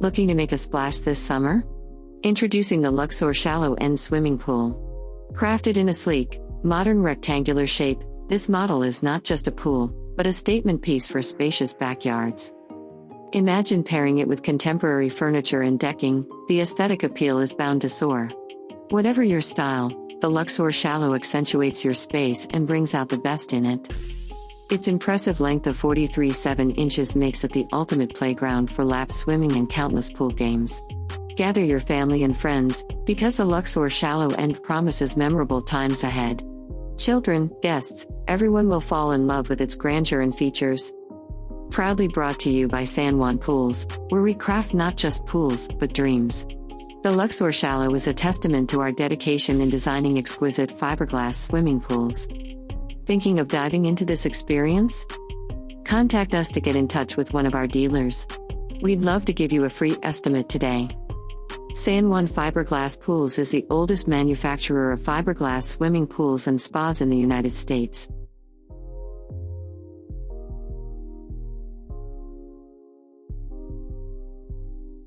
Looking to make a splash this summer? Introducing the Luxor Shallow End swimming pool. Crafted in a sleek, modern rectangular shape, this model is not just a pool, but a statement piece for spacious backyards. Imagine pairing it with contemporary furniture and decking, the aesthetic appeal is bound to soar. Whatever your style, the Luxor Shallow accentuates your space and brings out the best in it. Its impressive length of 43.7 inches makes it the ultimate playground for lap swimming and countless pool games. Gather your family and friends, because the Luxor Shallow End promises memorable times ahead. Children, guests, everyone will fall in love with its grandeur and features. Proudly brought to you by San Juan Pools, where we craft not just pools, but dreams. The Luxor Shallow is a testament to our dedication in designing exquisite fiberglass swimming pools. Thinking of diving into this experience? Contact us to get in touch with one of our dealers. We'd love to give you a free estimate today. San Juan Fiberglass Pools is the oldest manufacturer of fiberglass swimming pools and spas in the United States.